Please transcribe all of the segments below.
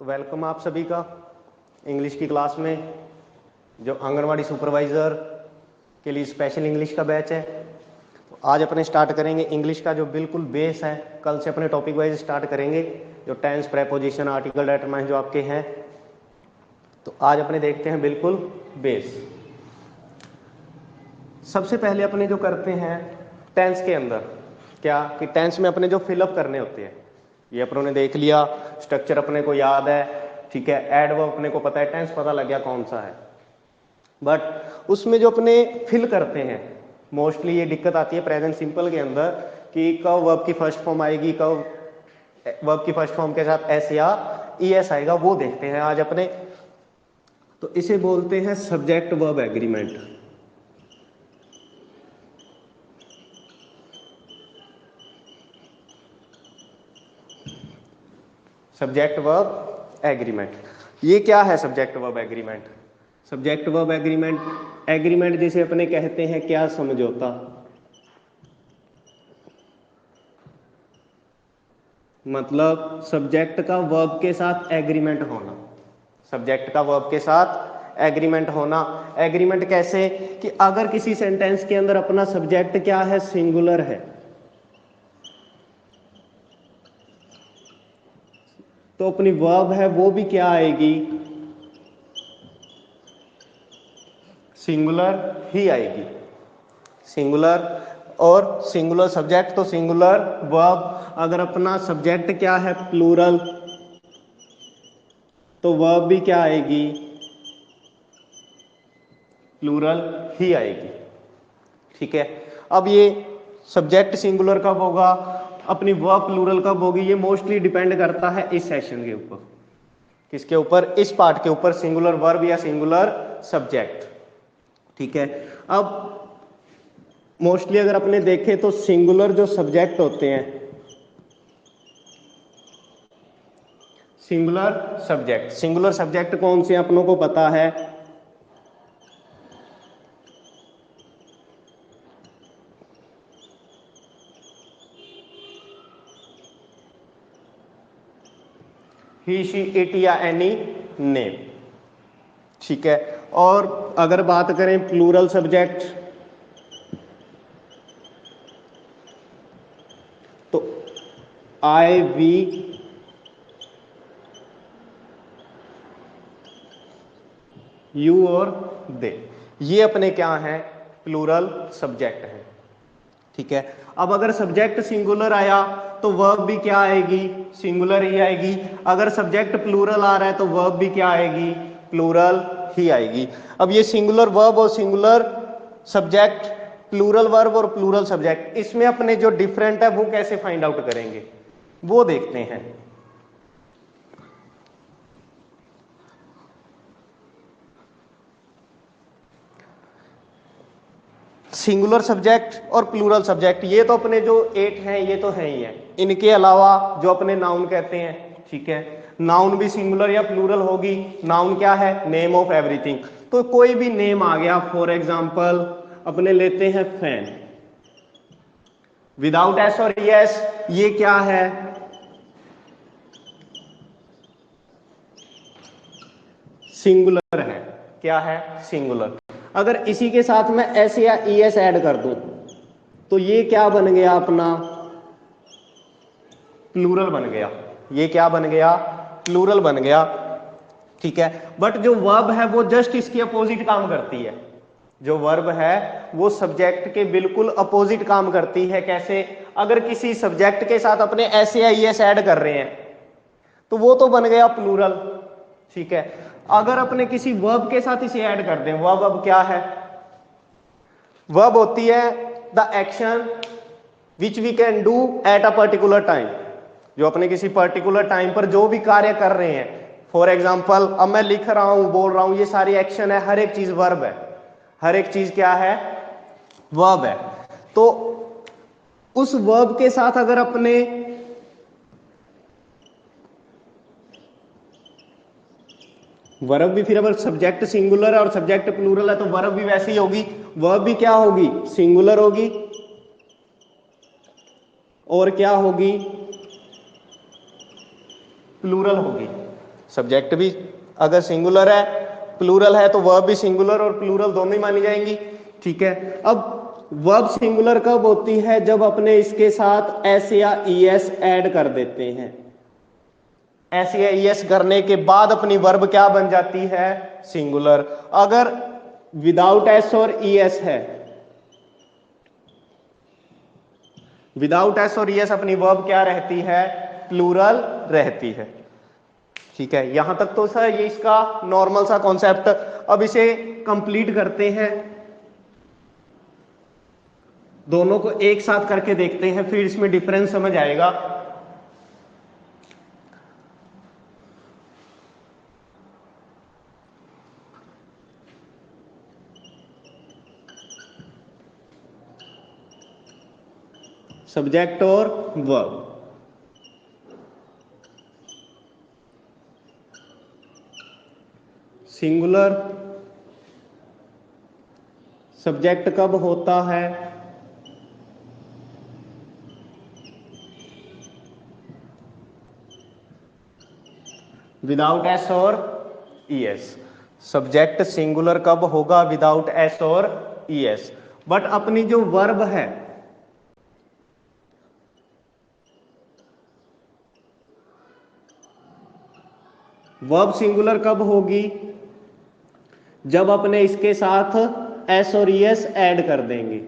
तो वेलकम आप सभी का इंग्लिश की क्लास में, जो आंगनवाड़ी सुपरवाइज़र के लिए स्पेशल इंग्लिश का बैच है। तो आज अपने स्टार्ट करेंगे इंग्लिश का जो बिल्कुल बेस है। कल से अपने टॉपिक वाइज स्टार्ट करेंगे, जो टेंस, प्रेपोजिशन, आर्टिकल, डेटरमाइन जो आपके हैं। तो आज अपने देखते हैं बिल्कुल बेस। सबसे पहले अपने जो करते हैं टेंस के अंदर क्या कि टेंस में अपने जो फिलअप करने होते हैं, ये अपनों ने देख लिया, स्ट्रक्चर अपने को याद है, ठीक है। एडवर्ब अपने को पता है, टेंस पता लग गया कौन सा है। बट उसमें जो अपने फिल करते हैं, मोस्टली ये दिक्कत आती है प्रेजेंट सिंपल के अंदर कि कब वर्ब की फर्स्ट फॉर्म आएगी, कब वर्ब की फर्स्ट फॉर्म के साथ एस या ईएस आएगा, वो देखते हैं आज अपने। तो इसे बोलते हैं subject verb agreement. Subject verb agreement, ये क्या है subject verb agreement? Subject verb agreement, agreement जिसे अपने कहते हैं क्या, समझौता। मतलब सब्जेक्ट का वर्ब के साथ एग्रीमेंट होना, सब्जेक्ट का वर्ब के साथ एग्रीमेंट होना। एग्रीमेंट कैसे कि अगर किसी सेंटेंस के अंदर अपना सब्जेक्ट क्या है, सिंगुलर है, तो अपनी वर्ब है वो भी क्या आएगी, सिंगुलर ही आएगी। सिंगुलर और सिंगुलर सब्जेक्ट तो सिंगुलर वर्ब। अगर अपना सब्जेक्ट क्या है, प्लूरल, तो वर्ब भी क्या आएगी, प्लूरल ही आएगी, ठीक है। अब ये सब्जेक्ट सिंगुलर कब होगा, अपनी वर्ब प्लूरल कब होगी, ये मोस्टली डिपेंड करता है इस सेशन के ऊपर। किसके ऊपर? इस पार्ट के ऊपर, सिंगुलर वर्ब या सिंगुलर सब्जेक्ट, ठीक है। अब मोस्टली अगर अपने देखें तो सिंगुलर जो सब्जेक्ट होते हैं, सिंगुलर सब्जेक्ट कौन से अपनों को पता है? ही, शी, इट या एनी नेम, ठीक है। और अगर बात करें प्लूरल सब्जेक्ट, तो आई, वी, यू और दे, ये अपने क्या हैं, प्लूरल सब्जेक्ट हैं, ठीक है। अब अगर सब्जेक्ट सिंगुलर आया तो वर्ब भी क्या आएगी, सिंगुलर ही आएगी। अगर सब्जेक्ट प्लूरल आ रहा है तो वर्ब भी क्या आएगी, प्लूरल ही आएगी। अब ये सिंगुलर वर्ब और सिंगुलर सब्जेक्ट, प्लूरल वर्ब और प्लूरल सब्जेक्ट, इसमें अपने जो डिफरेंट है वो कैसे फाइंड आउट करेंगे, वो देखते हैं। सिंगुलर सब्जेक्ट और प्लूरल सब्जेक्ट, ये तो अपने जो 8 हैं ये तो है ही है। इनके अलावा जो अपने नाउन कहते हैं, ठीक है, नाउन भी सिंगुलर या प्लूरल होगी। नाउन क्या है, नेम ऑफ एवरीथिंग। तो कोई भी नेम आ गया, फॉर एग्जांपल अपने लेते हैं फैन, विदाउट एस और यस, ये क्या है, सिंगुलर है। क्या है, सिंगुलर। अगर इसी के साथ में एस या ई एस ऐड कर दूं तो ये क्या बन गया, अपना प्लूरल बन गया। ये क्या बन गया, प्लूरल बन गया, ठीक है। बट जो वर्ब है वो जस्ट इसकी अपोजिट काम करती है। जो वर्ब है वो सब्जेक्ट के बिल्कुल अपोजिट काम करती है। कैसे? अगर किसी सब्जेक्ट के साथ अपने एस या ई एस ऐड कर रहे हैं तो वो तो बन गया प्लूरल, ठीक है। अगर अपने किसी वर्ब के साथ इसे ऐड कर दें, वर्ब अब क्या है, वर्ब होती है the action which we can do at a particular time. जो अपने किसी पर्टिकुलर टाइम पर जो भी कार्य कर रहे हैं, फॉर एग्जाम्पल अब मैं लिख रहा हूं, बोल रहा हूं, ये सारी एक्शन है, हर एक चीज वर्ब है, हर एक चीज क्या है, वर्ब है। तो उस वर्ब के साथ अगर अपने वर्ब भी, फिर अगर सब्जेक्ट सिंगुलर है और सब्जेक्ट प्लूरल है तो वर्ब भी वैसी ही होगी। वर्ब भी क्या होगी, सिंगुलर होगी, और क्या होगी, प्लूरल होगी। सब्जेक्ट भी अगर सिंगुलर है, प्लूरल है, तो वर्ब भी सिंगुलर और प्लूरल दोनों ही मानी जाएंगी। ठीक है, अब वर्ब सिंगुलर कब होती है? जब अपने इसके साथ एस या ईएस ऐड कर देते हैं। एस या ईएस करने के बाद अपनी वर्ब क्या बन जाती है? सिंगुलर। अगर विदाउट एस और ईएस है, विदाउट एस और ईएस अपनी वर्ब क्या रहती है? प्लूरल रहती है। ठीक है, यहां तक तो सर ये इसका नॉर्मल सा कॉन्सेप्ट। अब इसे कंप्लीट करते हैं, दोनों को एक साथ करके देखते हैं, फिर इसमें डिफरेंस समझ आएगा। सब्जेक्ट और वर्ब। सिंगुलर सब्जेक्ट कब होता है? विदाउट एस और ईएस। सब्जेक्ट सिंगुलर कब होगा? विदाउट एस और ईएस। बट अपनी जो वर्ब है, वर्ब सिंगुलर कब होगी? जब अपने इसके साथ एस और ईएस ऐड कर देंगे।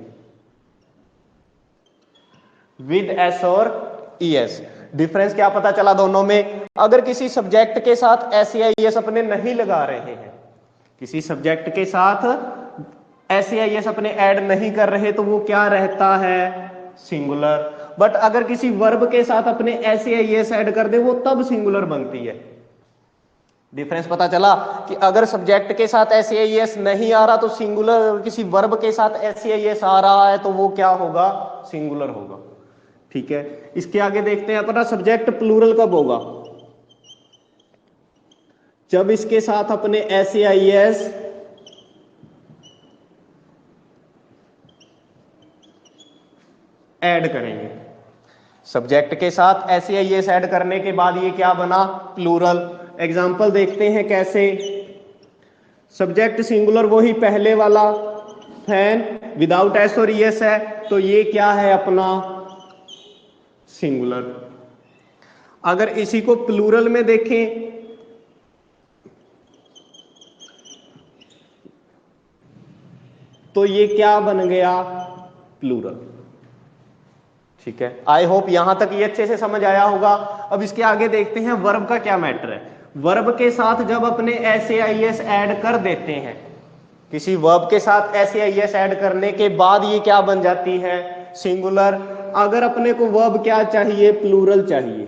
विद एस और ईएस। डिफरेंस क्या पता चला दोनों में? अगर किसी सब्जेक्ट के साथ एस या ईएस अपने नहीं लगा रहे हैं, किसी सब्जेक्ट के साथ एस या ईएस अपने ऐड नहीं कर रहे, तो वो क्या रहता है? सिंगुलर। बट अगर किसी वर्ब के साथ अपने एस या ईएस ऐड कर दे, वो तब सिंगुलर बनती है। डिफरेंस पता चला कि अगर सब्जेक्ट के साथ एस या ईएस नहीं आ रहा तो सिंगुलर, और किसी वर्ब के साथ एस या ईएस आ रहा है तो वो क्या होगा? सिंगुलर होगा। ठीक है, इसके आगे देखते हैं अपना सब्जेक्ट प्लूरल कब होगा? जब इसके साथ अपने एस या ईएस ऐड करेंगे। सब्जेक्ट के साथ एस या ईएस ऐड करने के बाद ये क्या बना? प्लूरल। एग्जाम्पल देखते हैं कैसे। सब्जेक्ट सिंगुलर वही पहले वाला, फैन, विदाउट एस और ईएस है, तो ये क्या है अपना? सिंगुलर। अगर इसी को प्लूरल में देखें, तो ये क्या बन गया? प्लूरल। ठीक है, आई होप यहां तक ये अच्छे से समझ आया होगा। अब इसके आगे देखते हैं वर्ब का क्या मैटर है। वर्ब के साथ जब अपने एस या ईएस ऐड कर देते हैं, किसी वर्ब के साथ एस या ईएस ऐड करने के बाद ये क्या बन जाती है? सिंगुलर। अगर अपने को वर्ब क्या चाहिए? प्लूरल चाहिए।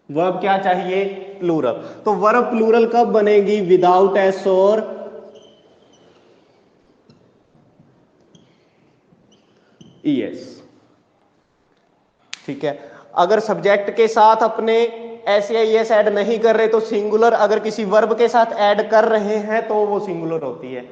वर्ब क्या चाहिए? प्लूरल। तो वर्ब प्लूरल कब बनेगी? विदाउट एस और ईएस। ठीक है, अगर सब्जेक्ट के साथ अपने एस या ईएस ऐड नहीं कर रहे तो सिंगुलर, अगर किसी वर्ब के साथ ऐड कर रहे हैं तो वो सिंगुलर होती है।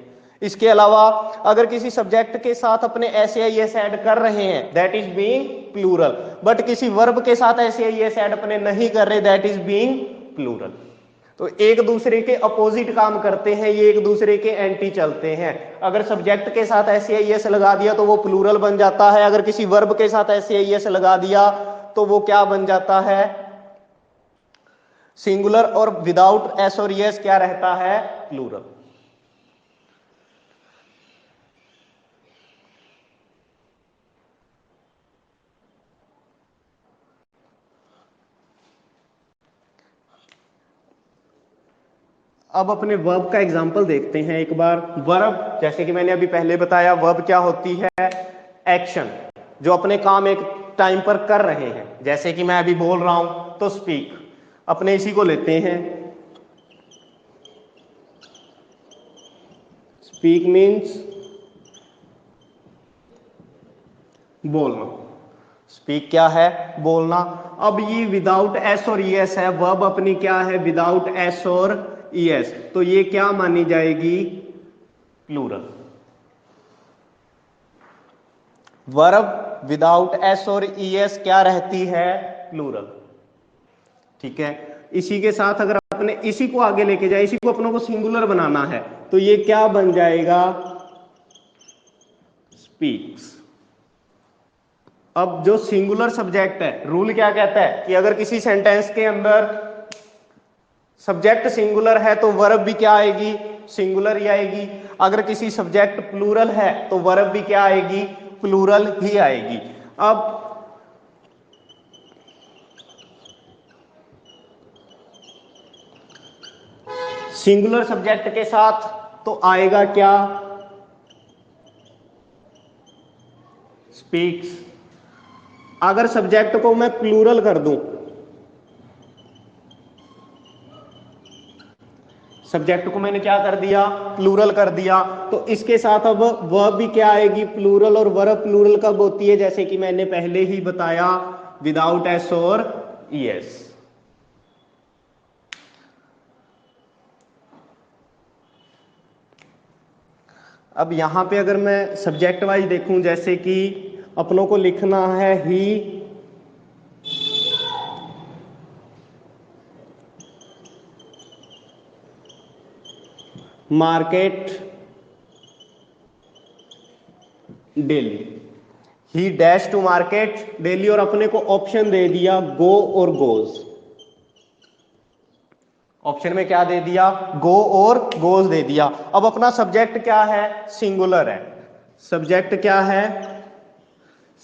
इसके अलावा अगर किसी सब्जेक्ट के साथ अपने एस या ईएस ऐड कर रहे हैं, that is being plural. But किसी वर्ब के साथ एस या ईएस ऐड अपने नहीं कर रहे, दैट इज बीइंग प्लूरल। तो एक दूसरे के अपोजिट काम करते हैं, ये एक दूसरे के एंटी चलते हैं। अगर सब्जेक्ट के साथ एस या ईएस लगा दिया तो वो प्लूरल बन जाता है, अगर किसी वर्ब के साथ एस या ईएस लगा दिया तो वो क्या बन जाता है? सिंगुलर। और विदाउट एस और ईएस क्या रहता है? प्लूरल। अब अपने वर्ब का एग्जांपल देखते हैं एक बार। वर्ब, जैसे कि मैंने अभी पहले बताया, वर्ब क्या होती है? एक्शन, जो अपने काम एक टाइम पर कर रहे हैं। जैसे कि मैं अभी बोल रहा हूं तो स्पीक, अपने इसी को लेते हैं। स्पीक मीन्स बोलना। स्पीक क्या है? बोलना। अब ये विदाउट एस और ईएस है, वर्ब अपनी क्या है? विदाउट एस और ईएस, तो ये क्या मानी जाएगी? प्लूरल। वर्ब विदाउट एस और ईएस क्या रहती है? प्लूरल। ठीक है, इसी के साथ अगर अपने इसी को आगे लेके जाए, इसी को अपनों को सिंगुलर बनाना है, तो ये क्या बन जाएगा, स्पीक्स। अब जो सिंगुलर सब्जेक्ट है, रूल क्या कहता है कि अगर किसी सेंटेंस के अंदर सब्जेक्ट सिंगुलर है तो वर्ब भी क्या आएगी, सिंगुलर ही आएगी। अगर किसी सब्जेक्ट प्लूरल है तो वर्ब भी क्या आएगी, प्लूरल ही आएगी। अब सिंगुलर सब्जेक्ट के साथ तो आएगा क्या, स्पीक्स। अगर सब्जेक्ट को मैं प्लूरल कर दूं, सब्जेक्ट को मैंने क्या कर दिया, प्लूरल कर दिया, तो इसके साथ अब वर्ब भी क्या आएगी, प्लूरल। और वर्ब प्लूरल कब होती है, जैसे कि मैंने पहले ही बताया, विदाउट एस और ईएस। अब यहां पे अगर मैं सब्जेक्ट वाइज देखूं, जैसे कि अपनों को लिखना है he market daily, he dash to market daily, और अपने को ऑप्शन दे दिया गो और गोज। ऑप्शन में क्या दे दिया, गो और गोज दे दिया। अब अपना सब्जेक्ट क्या है, सिंगुलर है, सब्जेक्ट क्या है,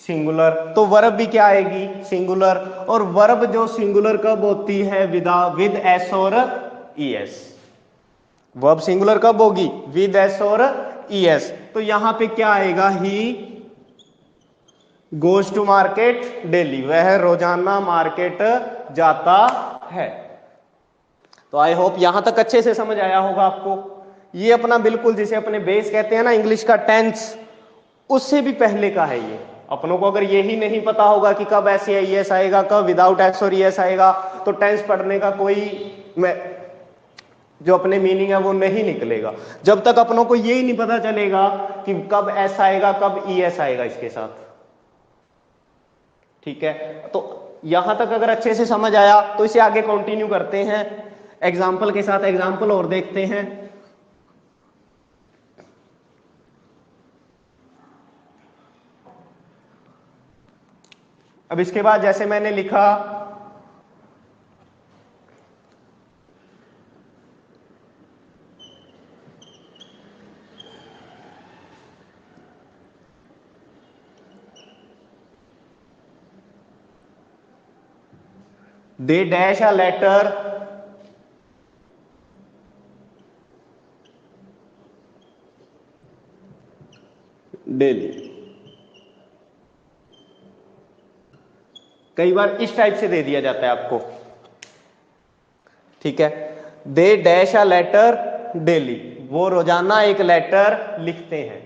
सिंगुलर, तो वर्ब भी क्या आएगी, सिंगुलर। और वर्ब जो सिंगुलर कब होती है, विद एस और ईएस। वर्ब सिंगुलर कब होगी, विद एस और ईएस। तो यहां पे क्या आएगा, he goes to market daily, वह रोजाना मार्केट जाता है। तो आई होप यहां तक अच्छे से समझ आया होगा आपको। ये अपना बिल्कुल जिसे अपने बेस कहते हैं ना इंग्लिश का, टेंस, उससे भी पहले का है ये। अपनों को अगर यही नहीं पता होगा कि कब ऐसे ईएस आएगा, कब विदाउट एस और ईएस आएगा, तो टेंस पढ़ने का कोई जो अपने मीनिंग है वो नहीं निकलेगा। जब तक अपनों को यही नहीं पता चलेगा कि कब एस आएगा, कब ईएस आएगा इसके साथ। ठीक है, तो यहां तक अगर अच्छे से समझ आया तो इसे आगे कंटिन्यू करते हैं एग्जाम्पल के साथ। एग्जाम्पल और देखते हैं। अब इसके बाद जैसे मैंने लिखा, they dash a letter daily. कई बार इस टाइप से दे दिया जाता है आपको, ठीक है, they dash a letter daily, वो रोजाना एक लेटर लिखते हैं।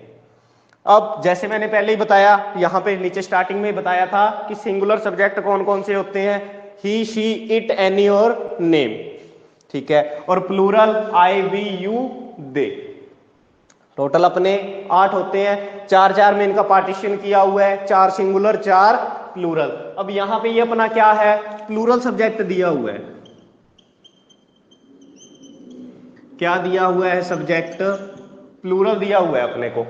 अब जैसे मैंने पहले ही बताया, यहां पे नीचे स्टार्टिंग में बताया था कि सिंगुलर सब्जेक्ट कौन कौन से होते हैं, ही शी इट एनी और नेम, ठीक है, और plural I we you they. Total अपने 8 होते हैं, 4 में इनका पार्टीशन किया हुआ है, 4 सिंगुलर 4 प्लूरल। अब यहां पे ये अपना क्या है, प्लूरल सब्जेक्ट दिया हुआ है। क्या दिया हुआ है, सब्जेक्ट प्लूरल दिया हुआ है अपने को,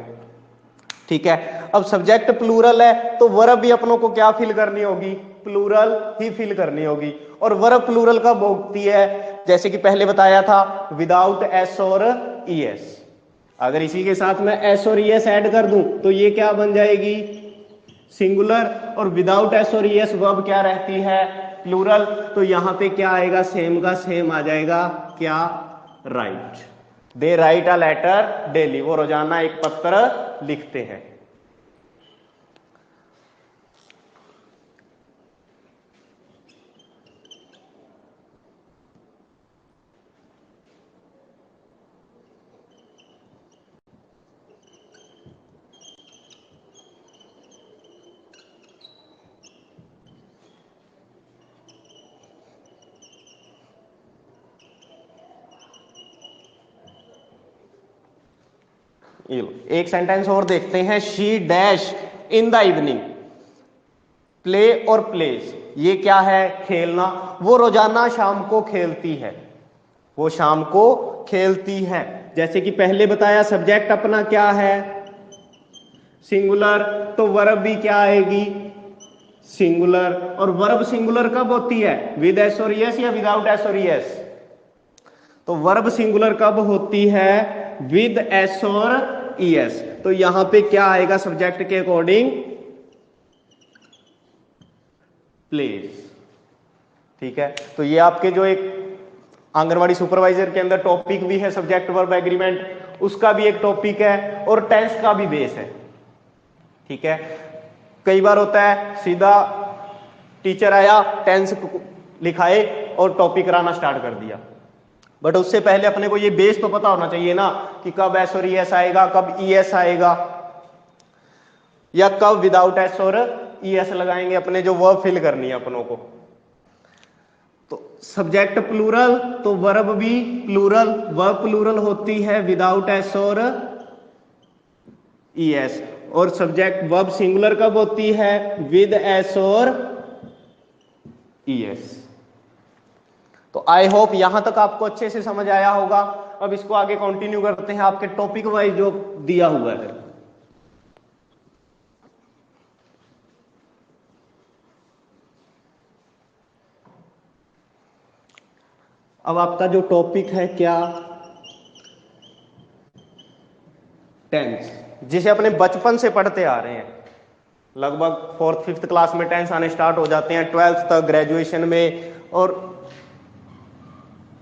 ठीक है। अब सब्जेक्ट प्लूरल है तो वर्ब भी अपनों को क्या फिल करनी होगी, प्लूरल ही फिल करनी होगी। और वर्ब प्लूरल कब होती है, जैसे कि पहले बताया था, विदाउट एस और ईएस। अगर इसी के साथ मैं एस और ईएस ऐड कर दूं तो ये क्या बन जाएगी, सिंगुलर। और विदाउट एस और ईएस वर्ब क्या रहती है, प्लूरल। तो यहां पे क्या आएगा, सेम का सेम आ जाएगा, क्या, right. They write a letter daily, वो रोजाना एक पत्र लिखते हैं। एक सेंटेंस और देखते हैं, she dash in the evening play और प्लेज, ये क्या है? खेलना। वो रोजाना शाम को खेलती है, वो शाम को खेलती है। जैसे कि पहले बताया सब्जेक्ट अपना क्या है? सिंगुलर, तो वर्ब भी क्या आएगी? सिंगुलर। और वर्ब सिंगुलर कब होती है? विद एस और एस या विदाउट एस और एस? तो वर्ब सिंगुलर कब होती है? विद एस और ईएस। तो यहां पे क्या आएगा सब्जेक्ट के अकॉर्डिंग? प्लेज। ठीक है, तो ये आपके जो एक आंगनवाड़ी सुपरवाइजर के अंदर टॉपिक भी है सब्जेक्ट वर्ब एग्रीमेंट, उसका भी एक टॉपिक है और टेंस का भी बेस है। ठीक है, कई बार होता है सीधा टीचर आया, टेंस लिखाए और टॉपिक कराना स्टार्ट कर दिया, बट उससे पहले अपने को ये बेस तो पता होना चाहिए ना कि कब एस और ईएस आएगा, कब ईएस आएगा, या कब विदाउट एस और ईएस लगाएंगे अपने जो वर्ब फिल करनी है अपनों को। तो सब्जेक्ट प्लूरल तो वर्ब भी प्लूरल, वर्ब प्लूरल होती है विदाउट एस और ईएस। और सब्जेक्ट वर्ब सिंगुलर कब होती है? विद एस और ईएस। तो आई होप यहां तक आपको अच्छे से समझ आया होगा। अब इसको आगे कंटिन्यू करते हैं आपके टॉपिक वाइज जो दिया हुआ है। अब आपका जो टॉपिक है क्या? टेंस, जिसे अपने बचपन से पढ़ते आ रहे हैं। लगभग 4th-5th क्लास में टेंस आने स्टार्ट हो जाते हैं, 12th तक, ग्रेजुएशन में, और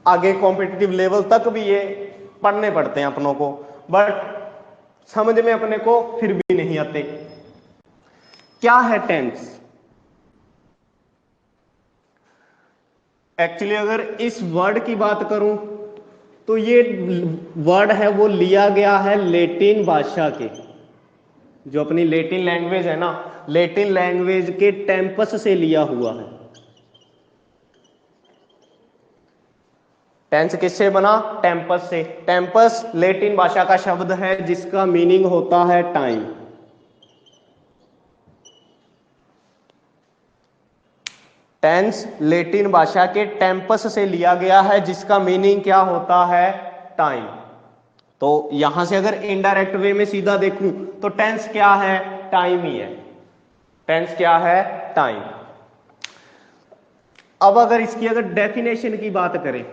आगे कॉम्पिटिटिव लेवल तक भी ये पढ़ने पड़ते हैं अपनों को, बट समझ में अपने को फिर भी नहीं आते। क्या है टेंस? एक्चुअली अगर इस वर्ड की बात करूं तो ये वर्ड है वो लिया गया है लेटिन भाषा के, जो अपनी लेटिन लैंग्वेज है ना, लेटिन लैंग्वेज के टेम्पस से लिया हुआ है। टेंस किससे बना? टेम्पस से। टेम्पस लेटिन भाषा का शब्द है जिसका मीनिंग होता है टाइम। टेंस लेटिन भाषा के टेम्पस से लिया गया है जिसका मीनिंग क्या होता है? टाइम। तो यहां से अगर इनडायरेक्ट वे में सीधा देखूं तो टेंस क्या है? टाइम ही है। टेंस क्या है? टाइम। अब अगर इसकी अगर डेफिनेशन की बात करें,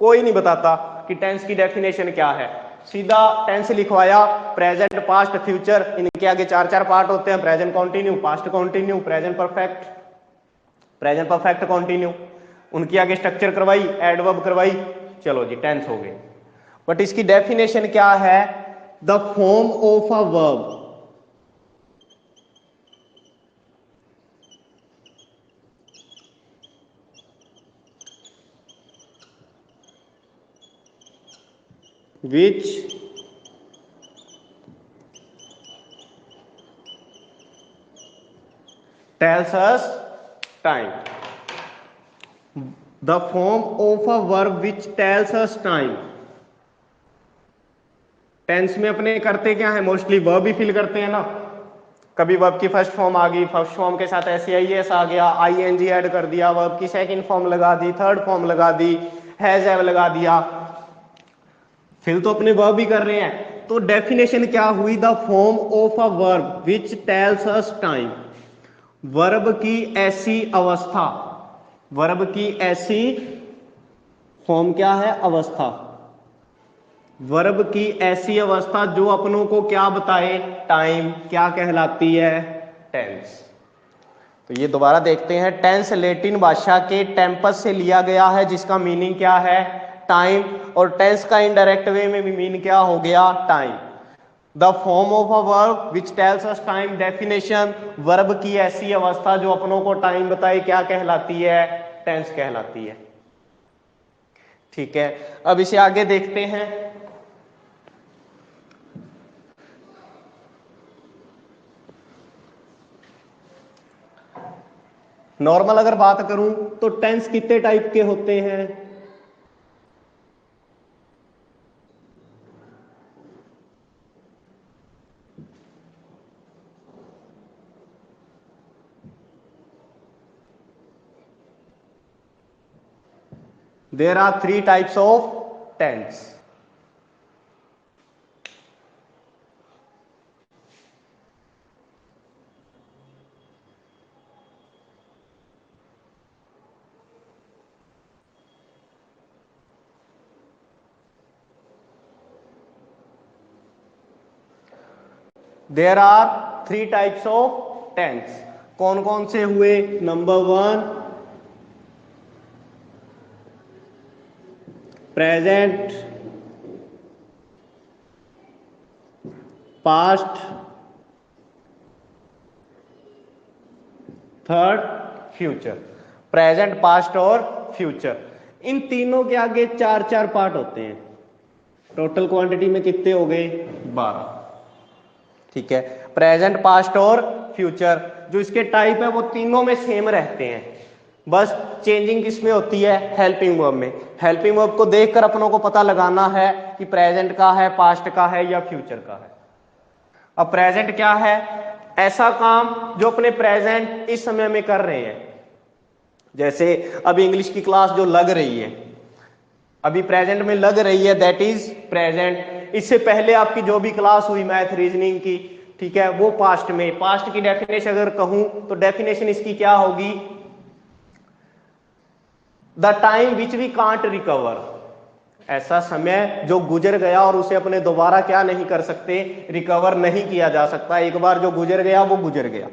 कोई नहीं बताता कि टेंस की डेफिनेशन क्या है। सीधा टेंस लिखवाया, प्रेजेंट, पास्ट, फ्यूचर, इनके आगे 4-4 पार्ट होते हैं, present continue, past continue, present perfect, present perfect continue, उनकी आगे स्ट्रक्चर करवाई, एडवर्ब करवाई, चलो जी टेंस हो गए। बट इसकी डेफिनेशन क्या है? The form of a verb which tells us time. The form of a verb which tells us time. Tense में अपने करते क्या है? मोस्टली वर्ब ही फिल करते हैं ना। कभी वर्ब की फर्स्ट फॉर्म आ गई, फर्स्ट फॉर्म के साथ एस आ गया, आईएनजी ऐड कर दिया, वर्ब की सेकंड फॉर्म लगा दी, थर्ड फॉर्म लगा दी, हैज हैव लगा दिया, फिल तो अपने वर्ब ही कर रहे हैं। तो डेफिनेशन क्या हुई? The form of a verb which tells us time. Verb की ऐसी अवस्था, वर्ब की ऐसी फॉर्म क्या है? अवस्था। वर्ब की ऐसी अवस्था जो अपनों को क्या बताए? टाइम। क्या कहलाती है? टेंस। तो ये दोबारा देखते हैं। टेंस लेटिन भाषा के टेम्पस से लिया गया है जिसका मीनिंग क्या है? टाइम। और टेंस का इनडायरेक्ट वे में भी मीन क्या हो गया? Time. The form of a verb which tells us time. Definition, verb की ऐसी अवस्था जो अपनों को टाइम बताए, क्या कहलाती है? टेंस कहलाती है। ठीक है, अब इसे आगे देखते हैं। नॉर्मल अगर बात करूं तो टेंस कितने टाइप के होते हैं? There are 3 types of tense. There are 3 types of tense. कौन कौन से हुए? Number 1 present, past, third future. Present, past और फ्यूचर, इन तीनों के आगे 4-4 पार्ट होते हैं। टोटल क्वांटिटी में कितने हो गए? 12। ठीक है, प्रेजेंट, पास्ट और फ्यूचर जो इसके टाइप है वो तीनों में सेम रहते हैं, बस चेंजिंग किसमें होती है? हेल्पिंग वर्ब में। हेल्पिंग वर्ब को देखकर अपनों को पता लगाना है कि प्रेजेंट का है, पास्ट का है या फ्यूचर का है। अब प्रेजेंट क्या है? ऐसा काम जो अपने प्रेजेंट इस समय में कर रहे हैं। जैसे अभी इंग्लिश की क्लास जो लग रही है, अभी प्रेजेंट में लग रही है, दैट इज प्रेजेंट। इससे पहले आपकी जो भी क्लास हुई मैथ रीजनिंग की, ठीक है, वो पास्ट में। पास्ट की डेफिनेशन अगर कहूं तो डेफिनेशन इसकी क्या होगी? The time which we can't recover, ऐसा समय जो गुजर गया और उसे अपने दोबारा क्या नहीं कर सकते? रिकवर नहीं किया जा सकता। एक बार जो गुजर गया वो गुजर गया,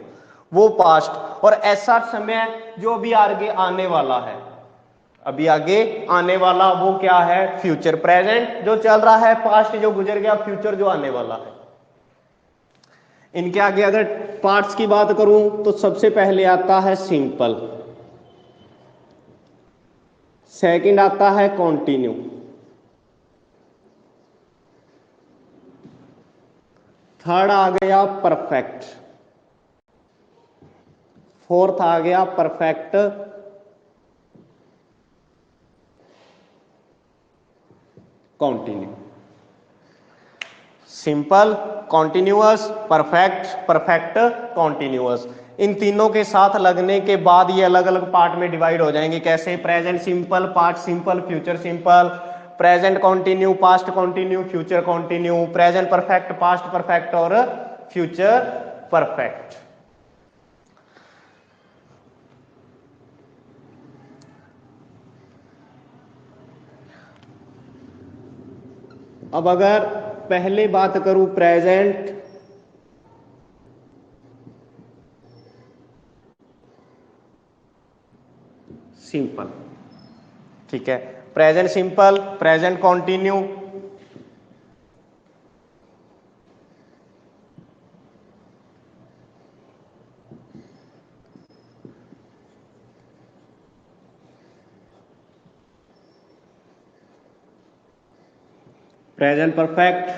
वो पास्ट। और ऐसा समय जो अभी आगे आने वाला है, अभी आगे आने वाला, वो क्या है? फ्यूचर। प्रेजेंट जो चल रहा है, पास्ट जो गुजर गया, फ्यूचर जो आने वाला है। इनके आगे अगर पार्ट्स की बात करूं तो सबसे पहले आता है सिंपल, सेकंड आता है कॉन्टिन्यू, थर्ड आ गया परफेक्ट, फोर्थ आ गया perfect continue. Simple, continuous, perfect, perfect continuous, इन तीनों के साथ लगने के बाद ये अलग अलग पार्ट में डिवाइड हो जाएंगे। कैसे? Present simple, past simple, future simple, present continue, past continue, future continue, present perfect, past perfect और फ्यूचर परफेक्ट। अब अगर पहले बात करूं प्रेजेंट सिंपल, ठीक है, present simple, present continue, present perfect,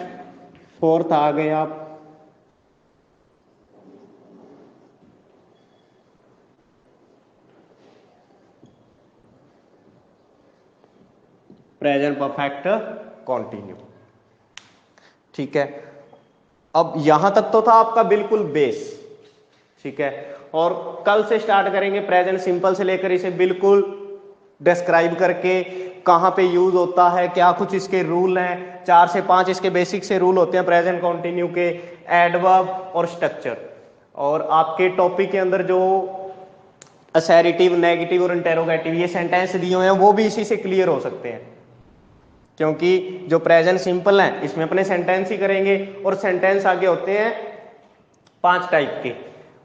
fourth आ गया प्रेजेंट परफेक्ट कॉन्टिन्यू। ठीक है, अब यहां तक तो था आपका बिल्कुल बेस, ठीक है, और कल से स्टार्ट करेंगे प्रेजेंट सिंपल से लेकर इसे बिल्कुल डिस्क्राइब करके कहां पे यूज होता है, क्या कुछ इसके रूल हैं। 4 से 5 इसके बेसिक से रूल होते हैं प्रेजेंट कॉन्टिन्यू के, एडवर्ब और स्ट्रक्चर। और आपके टॉपिक के अंदर जो असैरिटिव, नेगेटिव और इंटेरोगेटिव ये सेंटेंस दिए हुए हैं वो भी इसी से क्लियर हो सकते हैं, क्योंकि जो प्रेजेंट सिंपल है इसमें अपने सेंटेंस ही करेंगे। और सेंटेंस आगे होते हैं 5 टाइप के,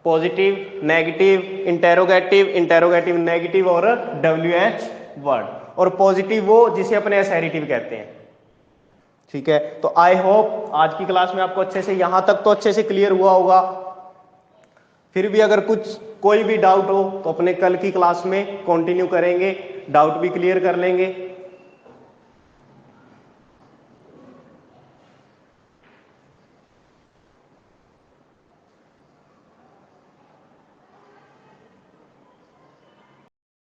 positive, negative, interrogative, interrogative negative और WH वर्ड। और पॉजिटिव वो जिसे अपने असैरिटिव कहते हैं। ठीक है, तो आई होप आज की क्लास में आपको अच्छे से, यहां तक तो अच्छे से क्लियर हुआ होगा। फिर भी अगर कोई भी डाउट हो तो अपने कल की क्लास में कंटिन्यू करेंगे, डाउट भी क्लियर कर लेंगे।